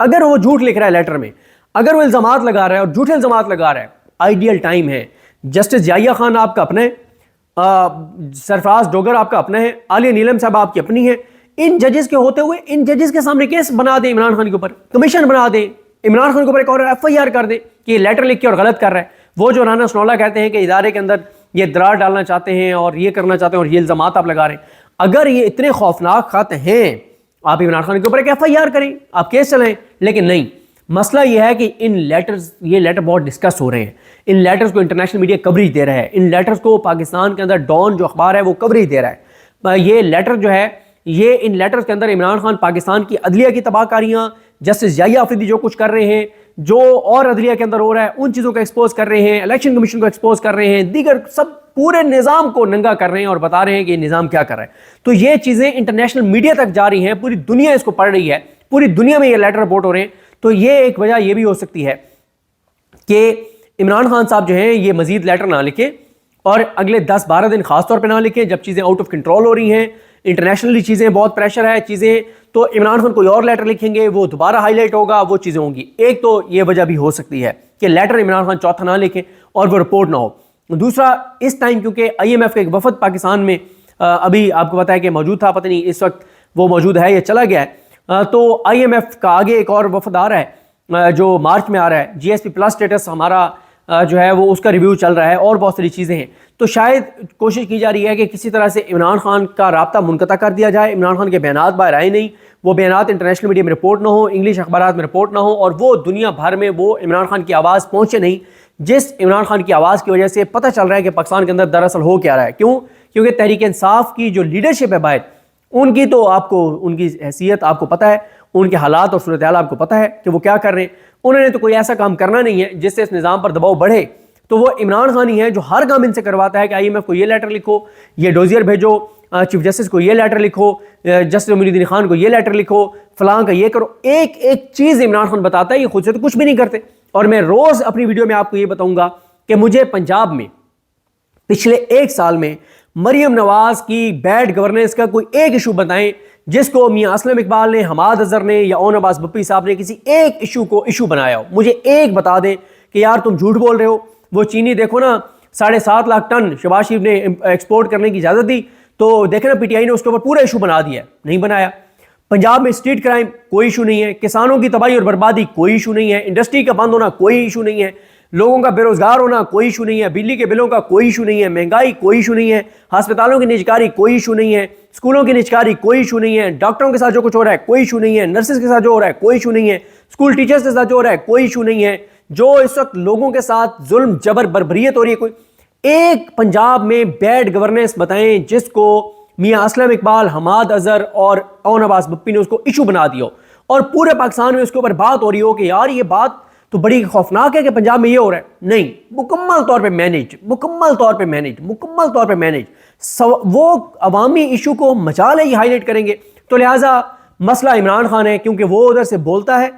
اگر وہ جھوٹ لکھ رہا ہے لیٹر میں, اگر وہ الزامات لگا رہا ہے اور جھوٹے الزامات لگا رہا ہے, آئیڈیل ٹائم ہے. جسٹس ضیاء خان آپ کا اپنا ہے, سرفراز ڈوگر آپ کا اپنا ہے, عالیہ نیلم صاحب آپ کی اپنی ہے. ان ججز کے ہوتے ہوئے ان ججز کے سامنے کیس بنا دیں عمران خان کے اوپر, کمیشن بنا دیں, عمران خان کے اوپر ایک اور ایف آئی آر کر دیں کہ یہ لیٹر لکھ کے اور غلط کر رہا ہے. وہ جو رانا سنولا کہتے ہیں کہ ادارے کے اندر یہ درار ڈالنا چاہتے ہیں اور یہ کرنا چاہتے ہیں اور یہ الزامات آپ لگا رہے ہیں, اگر یہ اتنے خوفناک خط ہیں آپ عمران خان کے اوپر ایک ایف آئی آر کریں, آپ کیس چلائیں. لیکن نہیں, مسئلہ یہ ہے کہ ان لیٹرز, یہ لیٹر بہت ڈسکس ہو رہے ہیں, ان لیٹرز کو انٹرنیشنل میڈیا کوریج دے رہا ہے, ان لیٹرز کو پاکستان کے اندر ڈان جو اخبار ہے وہ کوریج دے رہا ہے. یہ لیٹر جو ہے, یہ ان لیٹرز کے اندر عمران خان پاکستان کی عدلیہ کی تباہ کاریاں, جسٹس ضیاء آفریدی جو کچھ کر رہے ہیں, جو اور عدلیہ کے اندر ہو رہا ہے ان چیزوں کو ایکسپوز کر رہے ہیں, الیکشن کمیشن کو ایکسپوز کر رہے ہیں, دیگر سب پورے نظام کو ننگا کر رہے ہیں اور بتا رہے ہیں کہ یہ نظام کیا کر رہا ہے. تو یہ چیزیں انٹرنیشنل میڈیا تک جا رہی ہیں, پوری دنیا اس کو پڑھ رہی ہے, پوری دنیا میں یہ لیٹر رپورٹ ہو رہے ہیں. تو یہ ایک وجہ یہ بھی ہو سکتی ہے کہ عمران خان صاحب جو ہیں یہ مزید لیٹر نہ لکھیں اور اگلے 10-12 دن خاص طور پہ نہ لکھیں جب چیزیں آؤٹ آف کنٹرول ہو رہی ہیں, انٹرنیشنلی چیزیں بہت پریشر ہے چیزیں, تو عمران خان کوئی اور لیٹر لکھیں گے, وہ دوبارہ ہائی لائٹ ہوگا, وہ چیزیں ہوں گی. ایک تو یہ وجہ بھی ہو سکتی ہے کہ لیٹر عمران خان چوتھا نہ لکھیں اور وہ رپورٹ نہ ہو. دوسرا, اس ٹائم کیونکہ آئی ایم ایف کا ایک وفد پاکستان میں ابھی آپ کو پتا ہے کہ موجود تھا, پتہ نہیں اس وقت وہ موجود ہے یا چلا گیا ہے, تو آئی ایم ایف کا آگے ایک اور وفد آ رہا ہے جو مارچ میں آ رہا ہے, جی ایس پی پلس اسٹیٹس ہمارا جو ہے وہ اس کا ریویو چل رہا ہے اور بہت ساری چیزیں ہیں. تو شاید کوشش کی جا رہی ہے کہ کسی طرح سے عمران خان کا رابطہ منقطع کر دیا جائے, عمران خان کے بیانات باہر آئے نہیں, وہ بیانات انٹرنیشنل میڈیا میں رپورٹ نہ ہو, انگلش اخبارات میں رپورٹ نہ ہو, اور وہ دنیا بھر میں وہ عمران خان کی آواز پہنچے نہیں, جس عمران خان کی آواز کی وجہ سے پتہ چل رہا ہے کہ پاکستان کے اندر دراصل ہو کیا رہا ہے. کیوں؟ کیونکہ تحریک انصاف کی جو لیڈرشپ ہے باہر, ان کی تو آپ کو ان کی حیثیت آپ کو پتہ ہے, ان کے حالات اور صورتحال آپ کو پتہ ہے کہ وہ کیا کر رہے ہیں. انہوں نے تو کوئی ایسا کام کرنا نہیں ہے جس سے اس نظام پر دباؤ بڑھے, تو وہ عمران خان ہی ہے جو ہر کام ان سے کرواتا ہے کہ آئی ایم ایف کو یہ لیٹر لکھو, یہ ڈوزیئر بھیجو, چیف جسٹس کو یہ لیٹر لکھو, جسٹس معین الدین خان کو یہ لیٹر لکھو, فلاں کا یہ کرو. ایک ایک چیز عمران خان بتاتا ہے, یہ خود سے تو کچھ بھی نہیں کرتے. اور میں روز اپنی ویڈیو میں آپ کو یہ بتاؤں گا کہ مجھے پنجاب میں پچھلے 1 سال میں مریم نواز کی بیڈ گورننس کا کوئی ایک ایشو بتائیں جس کو میاں اسلم اقبال نے, حماد اظہر نے یا اون عباس بپی صاحب نے کسی ایک ایشو کو ایشو بنایا ہو. مجھے ایک بتا دیں کہ یار تم جھوٹ بول رہے ہو, وہ چینی دیکھو نا 7.5 لاکھ ٹن شہباز شریف نے ایکسپورٹ کرنے کی اجازت دی, تو دیکھیں نا پی ٹی آئی نے اس کے اوپر پورا ایشو بنا دیا. نہیں بنایا. پنجاب میں اسٹریٹ کرائم کوئی ایشو نہیں ہے, کسانوں کی تباہی اور بربادی کوئی ایشو نہیں ہے, انڈسٹری کا بند ہونا کوئی ایشو نہیں ہے, لوگوں کا بے روزگار ہونا کوئی ایشو نہیں ہے, بجلی کے بلوں کا کوئی ایشو نہیں ہے, مہنگائی کوئی ایشو نہیں ہے, ہسپتالوں کی نجکاری کوئی ایشو نہیں ہے, اسکولوں کی نجکاری کوئی ایشو نہیں ہے, ڈاکٹروں کے ساتھ جو کچھ ہو رہا ہے کوئی ایشو نہیں ہے, نرسز کے ساتھ جو ہو رہا ہے کوئی ایشو نہیں ہے, اسکول ٹیچرز کے ساتھ جو ہو رہا ہے کوئی ایشو نہیں ہے, جو اس وقت لوگوں کے ساتھ ظلم جبر بربریت ہو رہی ہے کوئی ایک پنجاب میں بیڈ گورننس بتائیں جس کو میاں اسلم اقبال, حماد اظہر اور اون عباس بپی نے اس کو ایشو بنا دیا ہو اور پورے پاکستان میں اس کے اوپر بات ہو رہی ہو کہ یار یہ بات تو بڑی خوفناک ہے کہ پنجاب میں یہ ہو رہا ہے. نہیں, مکمل طور پہ مینیج, مکمل طور پہ مینیج, مکمل طور پہ مینیج. وہ عوامی ایشو کو مچا لے, یہ ہائی لائٹ کریں گے. تو لہٰذا مسئلہ عمران خان ہے کیونکہ وہ ادھر سے بولتا ہے,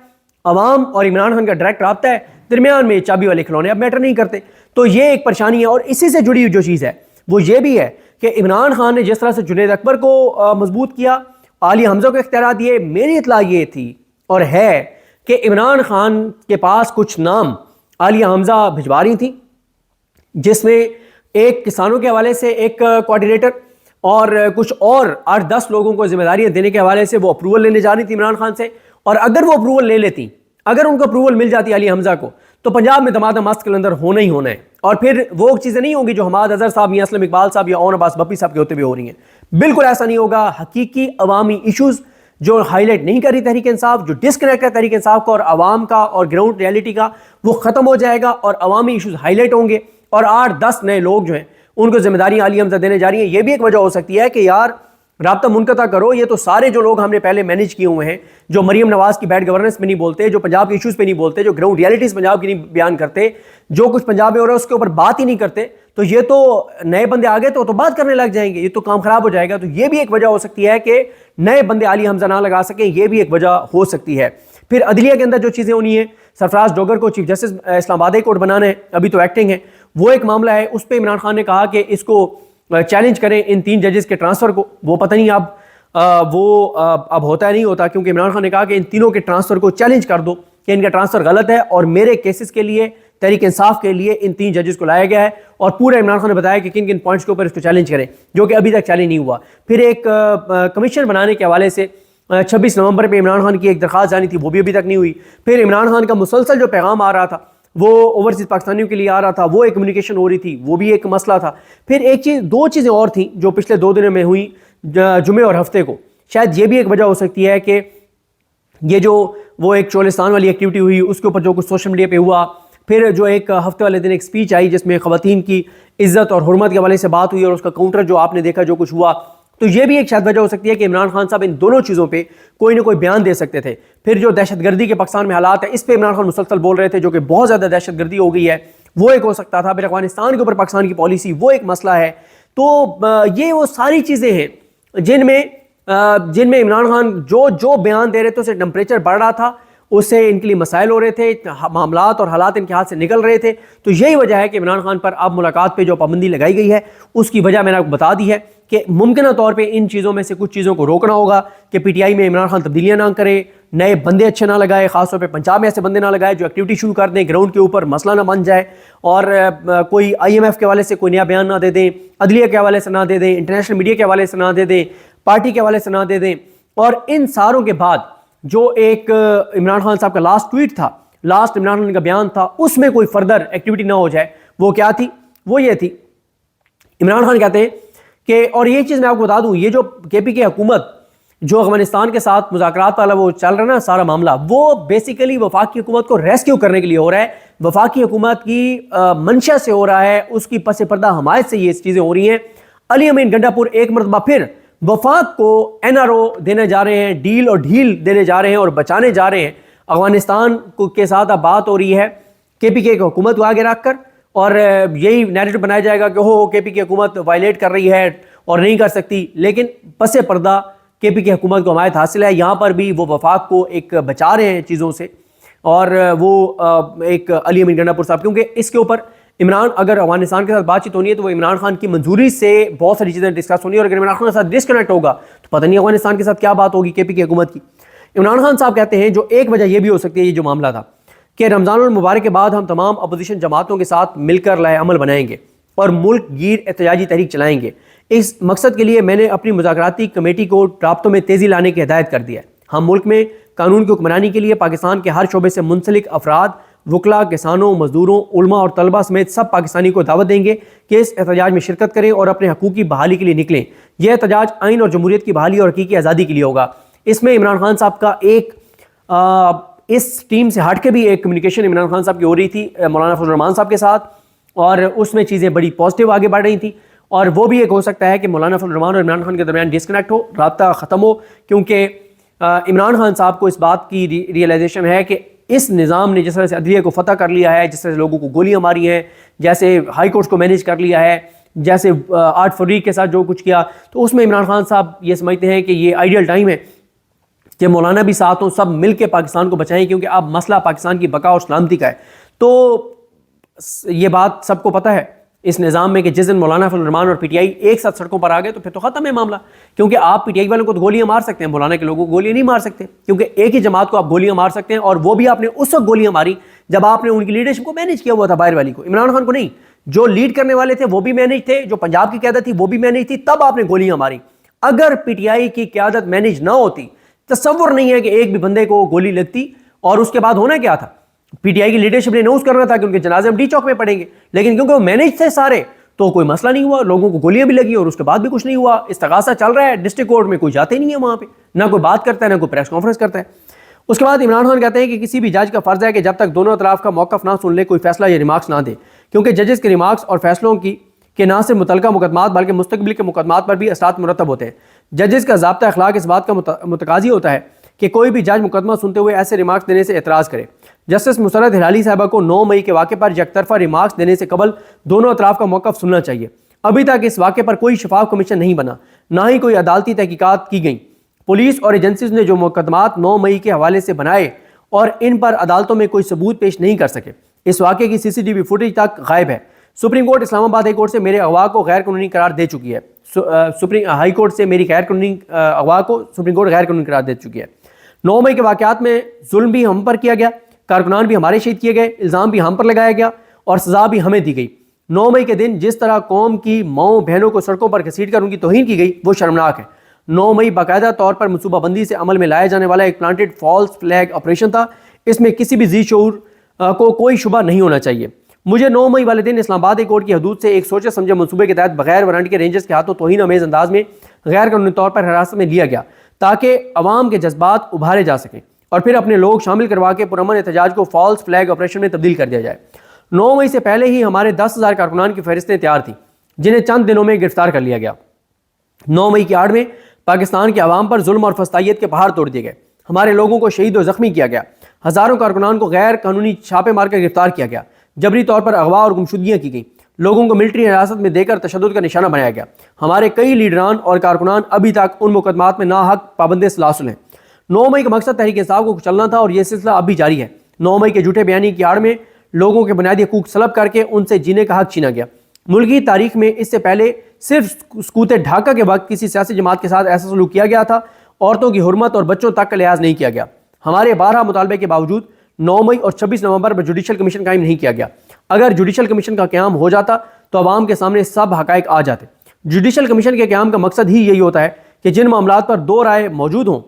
عوام اور عمران خان کا ڈائریکٹ رابطہ ہے, درمیان میں چابی والے کھلونے اب میٹر نہیں کرتے. تو یہ ایک پریشانی ہے. اور اسی سے جڑی ہوئی جو چیز ہے وہ یہ بھی ہے کہ عمران خان نے جس طرح سے جنید اکبر کو مضبوط کیا, عالیہ حمزہ کو اختیارات دیے, میری اطلاع یہ تھی اور ہے کہ عمران خان کے پاس کچھ نام عالیہ حمزہ بھجوا رہی تھیں, جس میں ایک کسانوں کے حوالے سے ایک کوآرڈینیٹر اور کچھ اور 8-10 لوگوں کو ذمہ داریاں دینے کے حوالے سے وہ اپروول لینے جا رہی تھی عمران خان سے. اور اگر وہ اپروول لے لیتی, اگر ان کو اپروول مل جاتی عالیہ حمزہ کو, تو پنجاب میں دمادم مست کلندر ہونا ہی ہونا ہے. اور پھر وہ چیزیں نہیں ہوں گی جو حماد اظہر صاحب, میاں اسلم اقبال صاحب یا اون عباس بپی صاحب کے ہوتے ہوئے ہو رہی ہیں. بالکل ایسا نہیں ہوگا. حقیقی عوامی ایشوز جو ہائی لائٹ نہیں کر رہی تحریک انصاف, جو ڈسکنیکٹ ہے تحریک انصاف کا اور عوام کا اور گراؤنڈ ریئلٹی کا, وہ ختم ہو جائے گا اور عوامی ایشوز ہائی لائٹ ہوں گے. اور 8-10 نئے لوگ جو ہیں ان کو ذمہ داریاں عالیہ حمزہ دینے جا رہی ہیں. یہ بھی ایک وجہ ہو سکتی ہے کہ یار رابطہ منقطع کرو. یہ تو سارے جو لوگ ہم نے پہلے مینیج کیے ہوئے ہیں, جو مریم نواز کی بیڈ گورننس پہ نہیں بولتے, جو پنجاب کے ایشوز پہ نہیں بولتے, جو گراؤنڈ ریئلٹیز پنجاب کی نہیں بیان کرتے, جو کچھ پنجاب میں ہو رہا ہے اس کے اوپر بات ہی نہیں کرتے, تو یہ تو نئے بندے آ گئے تو بات کرنے لگ جائیں گے, یہ تو کام خراب ہو جائے گا. تو یہ بھی ایک وجہ ہو سکتی ہے کہ نئے بندے عالیہ حمزہ نہ لگا سکیں, یہ بھی ایک وجہ ہو سکتی ہے. پھر عدلیہ کے اندر جو چیزیں ہونی ہیں, سرفراز ڈوگر کو چیف جسٹس اسلام آباد کورٹ بنانا ہے, ابھی تو ایکٹنگ ہے, وہ ایک معاملہ ہے. اس پہ عمران خان نے کہا کہ اس کو چیلنج کریں ان 3 ججز کے ٹرانسفر کو. وہ پتہ نہیں اب وہ اب ہوتا ہے نہیں ہوتا، کیونکہ عمران خان نے کہا کہ ان تینوں کے ٹرانسفر کو چیلنج کر دو کہ ان کا ٹرانسفر غلط ہے، اور میرے کیسز کے لیے تحریک انصاف کے لیے ان 3 ججز کو لایا گیا ہے، اور پورا عمران خان نے بتایا کہ کن کن پوائنٹس کے اوپر اس کو چیلنج کریں، جو کہ ابھی تک چیلنج نہیں ہوا۔ پھر ایک کمیشن بنانے کے حوالے سے 26 نومبر پہ عمران خان کی ایک درخواست جانی تھی، وہ بھی ابھی تک نہیں ہوئی۔ پھر عمران خان کا مسلسل جو پیغام آ رہا تھا وہ اوورسیز پاکستانیوں کے لیے آ رہا تھا، وہ ایک کمیونیکیشن ہو رہی تھی، وہ بھی ایک مسئلہ تھا۔ پھر ایک چیز، 2 چیزیں اور تھیں جو پچھلے 2 دنوں میں ہوئی، جمعے اور ہفتے کو، شاید یہ بھی ایک وجہ ہو سکتی ہے کہ یہ جو وہ ایک چولستان والی ایکٹیویٹی ہوئی، اس کے اوپر جو کچھ سوشل میڈیا پہ ہوا، پھر جو ایک ہفتے والے دن ایک سپیچ آئی جس میں خواتین کی عزت اور حرمت کے حوالے سے بات ہوئی، اور اس کا کاؤنٹر جو آپ نے دیکھا جو کچھ ہوا، تو یہ بھی ایک شاید وجہ ہو سکتی ہے کہ عمران خان صاحب ان دونوں چیزوں پہ کوئی نہ کوئی بیان دے سکتے تھے۔ پھر جو دہشت گردی کے پاکستان میں حالات ہیں، اس پہ عمران خان مسلسل بول رہے تھے، جو کہ بہت زیادہ دہشت گردی ہو گئی ہے، وہ ایک ہو سکتا تھا۔ پھر افغانستان کے اوپر پاکستان کی پالیسی، وہ ایک مسئلہ ہے۔ تو یہ وہ ساری چیزیں ہیں جن میں عمران خان جو بیان دے رہے تھے، اس سے ٹمپریچر بڑھ رہا تھا، اس سے ان کے لیے مسائل ہو رہے تھے، معاملات اور حالات ان کے ہاتھ سے نکل رہے تھے۔ تو یہی وجہ ہے کہ عمران خان پر اب ملاقات پہ جو پابندی لگائی گئی ہے، اس کی وجہ میں نے آپ کو بتا دی ہے کہ ممکنہ طور پہ ان چیزوں میں سے کچھ چیزوں کو روکنا ہوگا کہ پی ٹی آئی میں عمران خان تبدیلیاں نہ کرے، نئے بندے اچھے نہ لگائے، خاص طور پہ پنجاب میں ایسے بندے نہ لگائے جو ایکٹیویٹی شروع کر دیں، گراؤنڈ کے اوپر مسئلہ نہ بن جائے، اور کوئی آئی ایم ایف کے حوالے سے کوئی نیا بیان نہ دے دیں، عدلیہ کے حوالے سے نہ دے دیں، انٹرنیشنل میڈیا کے حوالے سے نہ دے دیں، پارٹی کے حوالے سے نہ دے دیں۔ اور ان ساروں کے بعد جو ایک عمران خان صاحب کا لاسٹ ٹویٹ تھا، لاسٹ عمران خان کا بیان تھا، اس میں کوئی فردر ایکٹیویٹی نہ ہو جائے، وہ کیا تھی؟ وہ یہ تھی، عمران خان کہتے ہیں کہ، اور یہ چیز میں آپ کو بتا دوں، یہ جو کے پی کے حکومت جو افغانستان کے ساتھ مذاکرات والا وہ چل رہا ہے نا سارا معاملہ، وہ بیسیکلی وفاقی حکومت کو ریسکیو کرنے کے لیے ہو رہا ہے، وفاقی حکومت کی منشا سے ہو رہا ہے، اس کی پس پردہ حمایت سے یہ چیزیں ہو رہی ہیں۔ علی امین گنڈا پور ایک مرتبہ پھر وفاق کو این آر او دینے جا رہے ہیں، ڈیل اور ڈھیل دینے جا رہے ہیں اور بچانے جا رہے ہیں۔ افغانستان کے ساتھ اب بات ہو رہی ہے کے پی کے حکومت کو آگے رکھ کر، اور یہی نیریٹو بنایا جائے گا کہ کے پی کے حکومت وائلیٹ کر رہی ہے اور نہیں کر سکتی، لیکن پس پردہ کے پی کے حکومت کو حمایت حاصل ہے۔ یہاں پر بھی وہ وفاق کو ایک بچا رہے ہیں چیزوں سے، اور وہ ایک علی امین گنڈا پور صاحب، کیونکہ اس کے اوپر عمران اگر افغانستان کے ساتھ بات چیت ہونی ہے تو وہ عمران خان کی منظوری سے بہت ساری چیزیں ڈسکس ہونی ہے، اور اگر عمران خان کے ساتھ ڈسکنیکٹ ہوگا تو پتہ نہیں افغانستان کے ساتھ کیا بات ہوگی کے پی کی حکومت کی۔ عمران خان صاحب کہتے ہیں جو ایک وجہ یہ بھی ہو سکتی ہے، یہ جو معاملہ تھا کہ رمضان المبارک کے بعد ہم تمام اپوزیشن جماعتوں کے ساتھ مل کر لائحہ عمل بنائیں گے اور ملک گیر احتجاجی تحریک چلائیں گے۔ اس مقصد کے لیے میں نے اپنی مذاکراتی کمیٹی کو رابطوں میں تیزی لانے کی ہدایت کر دیا ہے۔ ہم ملک میں قانون کی حکمرانی کے لیے پاکستان کے ہر شعبے سے منسلک افراد، وکلاء، کسانوں، مزدوروں، علماء اور طلباء سمیت سب پاکستانی کو دعوت دیں گے کہ اس احتجاج میں شرکت کریں اور اپنے حقوق کی بحالی کے لیے نکلیں۔ یہ احتجاج آئین اور جمہوریت کی بحالی اور حقیقی آزادی کے لیے ہوگا۔ اس میں عمران خان صاحب کا ایک اس ٹیم سے ہٹ کے بھی ایک کمیونیکیشن عمران خان صاحب کی ہو رہی تھی مولانا فضل الرحمان صاحب کے ساتھ، اور اس میں چیزیں بڑی پازیٹیو آگے بڑھ رہی تھیں، اور وہ بھی ایک ہو سکتا ہے کہ مولانا فضل الرحمان اور عمران خان کے درمیان ڈسکنیکٹ ہو، رابطہ ختم ہو، کیونکہ عمران خان صاحب کو اس بات کی ریئلائزیشن ہے کہ اس نظام نے جس طرح سے عدلیہ کو فتح کر لیا ہے، جس طرح سے لوگوں کو گولیاں ماری ہیں، جیسے ہائی کورٹس کو مینیج کر لیا ہے، جیسے 8 فروری کے ساتھ جو کچھ کیا، تو اس میں عمران خان صاحب یہ سمجھتے ہیں کہ یہ آئیڈیل ٹائم ہے کہ مولانا بھی ساتھ ہوں، سب مل کے پاکستان کو بچائیں، کیونکہ اب مسئلہ پاکستان کی بقا اور سلامتی کا ہے۔ تو یہ بات سب کو پتہ ہے اس نظام میں کہ جس دن مولانا فضل الرحمان اور پی ٹی آئی ایک ساتھ سڑکوں پر آ گئے تو پھر تو ختم ہے معاملہ، کیونکہ آپ پی ٹی آئی والوں کو تو گولیاں مار سکتے ہیں، مولانا کے لوگوں کو گولیاں نہیں مار سکتے، کیونکہ ایک ہی جماعت کو آپ گولیاں مار سکتے ہیں، اور وہ بھی آپ نے اس وقت گولیاں ماری جب آپ نے ان کی لیڈرشپ کو مینیج کیا ہوا تھا، باہر والی کو، عمران خان کو نہیں۔ جو لیڈ کرنے والے تھے وہ بھی مینیج تھے، جو پنجاب کی قیادت تھی وہ بھی مینیج تھی، تب آپ نے گولیاں ماری۔ اگر پی ٹی آئی کی قیادت مینیج نہ ہوتی، تصور نہیں ہے کہ ایک بھی بندے کو گولی لگتی، اور اس کے بعد ہونا کیا تھا، پی ٹی آئی کی لیڈرشپ نے اناؤنس کرنا تھا کہ ان کے جنازے ہم ڈی چوک میں پڑیں گے، لیکن کیونکہ وہ مینیج تھے سارے تو کوئی مسئلہ نہیں ہوا، لوگوں کو گولیاں بھی لگی اور اس کے بعد بھی کچھ نہیں ہوا۔ استغاثہ چل رہا ہے ڈسٹرکٹ کورٹ میں، کوئی جاتے نہیں ہے وہاں پہ، نہ کوئی بات کرتا ہے، نہ کوئی پریس کانفرنس کرتا ہے۔ اس کے بعد عمران خان کہتے ہیں کہ کسی بھی جج کا فرض ہے کہ جب تک دونوں اطراف کا موقف نہ سن لے کوئی فیصلہ یا ریمارکس نہ دے، کیونکہ ججز کے ریمارکس اور فیصلوں کے نہ صرف متعلقہ مقدمات بلکہ مستقبل کے مقدمات پر بھی اثرات مرتب ہوتے ہیں۔ ججز کا ضابطہ اخلاق اس بات کا متقاضی ہوتا ہے کہ کوئی بھی جج مقدمہ سنتے ہوئے ایسے ریمارکس دینے سے اعتراض کرے۔ جسٹس مسرت ہلالی صاحبہ کو 9 مئی کے واقعے پر یک طرفہ ریمارکس دینے سے قبل دونوں اطراف کا موقف سننا چاہیے۔ ابھی تک اس واقعے پر کوئی شفاف کمیشن نہیں بنا، نہ ہی کوئی عدالتی تحقیقات کی گئیں۔ پولیس اور ایجنسیز نے جو مقدمات 9 مئی کے حوالے سے بنائے اور ان پر عدالتوں میں کوئی ثبوت پیش نہیں کر سکے۔ اس واقعے کی CCTV فوٹیج تک غائب ہے۔ سپریم کورٹ اسلام آباد ہائی کورٹ سے میرے اغوا کو غیر قانونی قرار دے چکی ہے۔ سپریم ہائی کورٹ سے میری غیر قانونی اغوا کو سپریم کورٹ غیر قانونی قرار دے چکی ہے۔ 9 مئی کے واقعات میں ظلم بھی ہم پر کیا گیا، کارکنان بھی ہمارے شہید کیے گئے، الزام بھی ہم پر لگایا گیا اور سزا بھی ہمیں دی گئی۔ 9 مئی کے دن جس طرح قوم کی ماؤں بہنوں کو سڑکوں پر گھسیٹ کر ان کی توہین کی گئی وہ شرمناک ہے۔ 9 مئی باقاعدہ طور پر منصوبہ بندی سے عمل میں لایا جانے والا ایک پلانٹڈ فالس فلیگ آپریشن تھا، اس میں کسی بھی ذی شعور کو کوئی شبہ نہیں ہونا چاہیے۔ مجھے 9 مئی والے دن اسلام آباد کورٹ کی حدود سے ایک سوچے سمجھے منصوبے کے تحت بغیر وارنٹ کے رینجرز کے ہاتھوں توہین آمیز انداز میں غیر قانونی طور پر حراست میں لیا گیا تاکہ عوام کے جذبات ابھارے جا سکیں اور پھر اپنے لوگ شامل کروا کے پرامن احتجاج کو فالس فلیگ آپریشن میں تبدیل کر دیا جائے۔ 9 مئی سے پہلے ہی ہمارے 10,000 کارکنان کی فہرستیں تیار تھیں جنہیں چند دنوں میں گرفتار کر لیا گیا۔ 9 مئی کی آڑ میں پاکستان کے عوام پر ظلم اور فسطائیت کے پہاڑ توڑ دیے گئے، ہمارے لوگوں کو شہید و زخمی کیا گیا، ہزاروں کارکنان کو غیر قانونی چھاپے مار کر گرفتار کیا گیا، جبری طور پر اغوا اور گمشدگیاں کی گئیں، لوگوں کو ملٹری حراست میں دے کر تشدد کا نشانہ بنایا گیا۔ ہمارے کئی لیڈران اور کارکنان ابھی تک ان مقدمات میں ناحق پابند سلاسل ہیں۔ 9 مئی کا مقصد تحریک انصاف کو کچلنا تھا اور یہ سلسلہ اب بھی جاری ہے۔ 9 مئی کے جھوٹے بیانی کی آڑ میں لوگوں کے بنیادی حقوق سلب کر کے ان سے جینے کا حق چھینا گیا۔ ملکی تاریخ میں اس سے پہلے صرف سکوت ڈھاکہ کے وقت کسی سیاسی جماعت کے ساتھ ایسا سلوک کیا گیا تھا، عورتوں کی حرمت اور بچوں تک کا لحاظ نہیں کیا گیا۔ ہمارے 12 مطالبے کے باوجود 9 مئی اور 26 نومبر پر جوڈیشل کمیشن قائم نہیں کیا گیا۔ اگر جوڈیشل کمیشن کا قیام ہو جاتا تو عوام کے سامنے سب حقائق آ جاتے۔ جوڈیشل کمیشن کے قیام کا مقصد ہی یہی ہوتا ہے کہ جن معاملات پر 2 رائے موجود ہوں،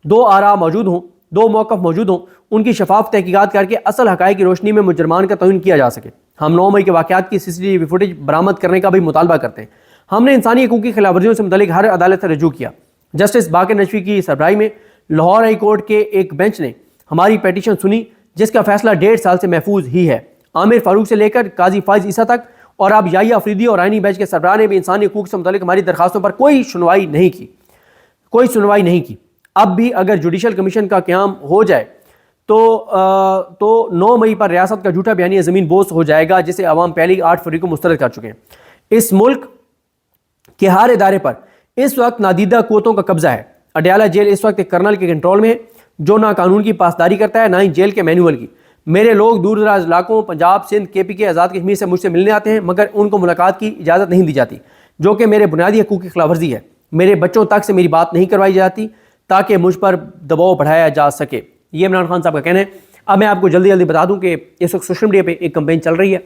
2 آراء موجود ہوں، 2 موقف موجود ہوں، ان کی شفاف تحقیقات کر کے اصل حقائق کی روشنی میں مجرمان کا تعین کیا جا سکے۔ ہم 9 مئی کے واقعات کی CCTV فوٹیج برآمد کرنے کا بھی مطالبہ کرتے ہیں۔ ہم نے انسانی حقوق کی خلاف ورزیوں سے متعلق ہر عدالت سے رجوع کیا۔ جسٹس باقر نجفی کی سربراہی میں لاہور ہائی کورٹ کے ایک بینچ نے ہماری پیٹیشن سنی جس کا فیصلہ 1.5 سال سے محفوظ ہی ہے۔ عامر فاروق سے لے کر قاضی فائز عیسیٰ تک اور اب یحییٰ افریدی اور آئینی بینچ کے سربراہ نے بھی انسانی حقوق سے متعلق ہماری درخواستوں پر کوئی سنوائی نہیں کی۔ اب بھی اگر جوڈیشل کمیشن کا قیام ہو جائے تو 9 مئی پر ریاست کا جھوٹا بیانیہ زمین بوس ہو جائے گا جسے عوام پہلی 8 فروری کو مسترد کر چکے ہیں۔ اس ملک کے ہر ادارے پر اس وقت نادیدہ قوتوں کا قبضہ ہے۔ اڈیالہ جیل اس وقت ایک کرنل کے کنٹرول میں ہے جو نہ قانون کی پاسداری کرتا ہے نہ ہی جیل کے مینول کی۔ میرے لوگ دور دراز علاقوں پنجاب، سندھ، KPK، آزاد کشمیر سے مجھ سے ملنے آتے ہیں مگر ان کو ملاقات کی اجازت نہیں دی جاتی جو کہ میرے بنیادی حقوق کی خلاف ورزی ہے۔ میرے بچوں تک سے میری بات نہیں کروائی جاتی تاکہ مجھ پر دباؤ بڑھایا جا سکے۔ یہ عمران خان صاحب کا کہنا ہے۔ اب میں آپ کو جلدی بتا دوں کہ اس وقت سوشل میڈیا پہ ایک کمپین چل رہی ہے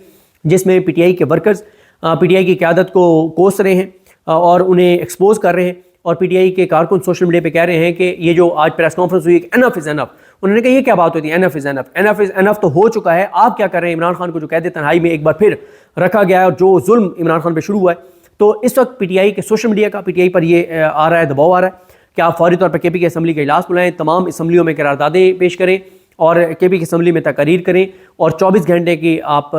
جس میں PTI کے ورکرز PTI کی قیادت کو کوس رہے ہیں اور انہیں ایکسپوز کر رہے ہیں، اور PTI کے کارکن سوشل میڈیا پہ کہہ رہے ہیں کہ یہ جو آج پریس کانفرنس ہوئی انف از انف، انہوں نے کہا یہ کیا بات ہوتی ہے انف از انف، انف از انف تو ہو چکا ہے، آپ کیا کر رہے ہیں؟ عمران خان کو جو قید تنہائی میں ایک بار پھر رکھا گیا ہے اور جو ظلم عمران خان پہ شروع ہوا ہے، تو اس وقت PTI کے سوشل میڈیا کا PTI پر یہ آ رہا ہے، دباؤ آ رہا ہے کہ آپ فوری طور پر KPK اسمبلی کا اجلاس بلائیں، تمام اسمبلیوں میں قراردادیں پیش کریں اور KPK اسمبلی میں تقاریر کریں اور 24 گھنٹے کی آپ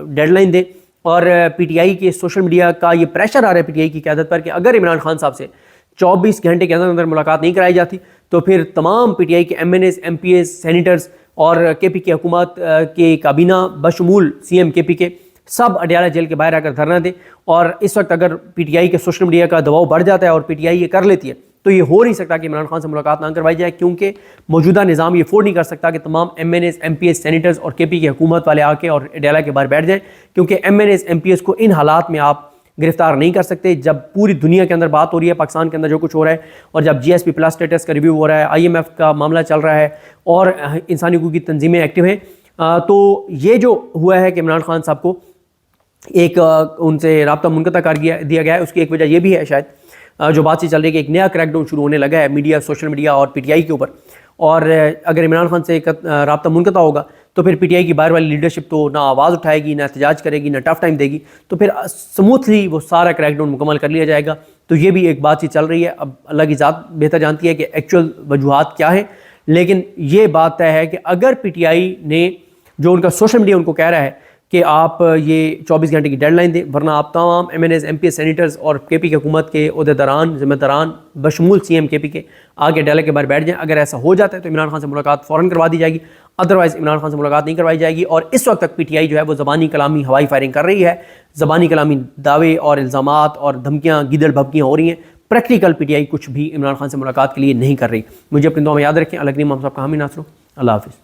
ڈیڈ لائن دیں۔ اور PTI کے سوشل میڈیا کا یہ پریشر آ رہا ہے PTI کی قیادت پر کہ اگر عمران خان صاحب سے 24 گھنٹے کے اندر ملاقات نہیں کرائی جاتی تو پھر تمام PTI کے MNAs، MPs، سینیٹرز اور KPK حکومت کے کابینہ بشمول CM KPK سب اڈیالہ جیل کے باہر آ کر دھرنا دیں۔ اور اس وقت اگر PTI کے سوشل میڈیا کا دباؤ بڑھ جاتا ہے اور PTI یہ کر لیتی ہے تو یہ ہو نہیں سکتا کہ عمران خان سے ملاقات نہ کروائی جائے، کیونکہ موجودہ نظام یہ افورڈ نہیں کر سکتا کہ تمام MNAs، MPs، سینیٹرز اور KPK حکومت والے آ کے اور اڈیالہ کے باہر بیٹھ جائیں، کیونکہ MNAs، MPs کو ان حالات میں آپ گرفتار نہیں کر سکتے جب پوری دنیا کے اندر بات ہو رہی ہے پاکستان کے اندر جو کچھ ہو رہا ہے، اور جب GSP+ اسٹیٹس کا ریویو ہو رہا ہے، IMF کا معاملہ چل رہا ہے اور انسانی حقوق کی تنظیمیں ایکٹیو ہیں، تو یہ جو ہوا ہے کہ عمران خان صاحب کو ایک ان سے رابطہ منقطع کر دیا گیا ہے، اس کی ایک وجہ یہ بھی ہے شاید جو بات چل رہی ہے کہ ایک نیا کریک ڈاؤن شروع ہونے لگا ہے میڈیا، سوشل میڈیا اور PTI کے اوپر، اور اگر عمران خان سے رابطہ منقطع ہوگا تو پھر PTI کی باہر والی لیڈرشپ تو نہ آواز اٹھائے گی، نہ احتجاج کرے گی، نہ ٹف ٹائم دے گی، تو پھر سموتھلی وہ سارا کریک ڈاؤن مکمل کر لیا جائے گا۔ تو یہ بھی ایک بات چیت چل رہی ہے، اب اللہ کی ذات بہتر جانتی ہے کہ ایکچوئل وجوہات کیا ہیں، لیکن یہ بات طے ہے کہ اگر PTI نے جو ان کا سوشل میڈیا ان کو کہہ رہا ہے کہ آپ یہ 24 گھنٹے کی ڈیڈ لائن دیں ورنہ آپ تمام MNAs، MPs، سینیٹرز اور KPK حکومت کے عہدیداران، ذمہ داران بشمول CM KPK آگے ڈیلا کے باہر بیٹھ جائیں، اگر ایسا ہو جاتا ہے تو عمران خان سے ملاقات فوراً کروا دی جائے گی، ادروائز عمران خان سے ملاقات نہیں کروائی جائے گی۔ اور اس وقت تک PTI جو ہے وہ زبانی کلامی ہوائی فائرنگ کر رہی ہے، زبانی کلامی دعوے اور الزامات اور دھمکیاں گیدڑ بھبکیاں ہو رہی ہیں، پریکٹیکل PTI کچھ بھی عمران خان سے ملاقات کے لیے نہیں کر رہی۔ مجھے اپنی دعا میں یاد رکھیں۔ اللہ کریم ہم سب کا حامی ناصر ہو۔ اللہ حافظ۔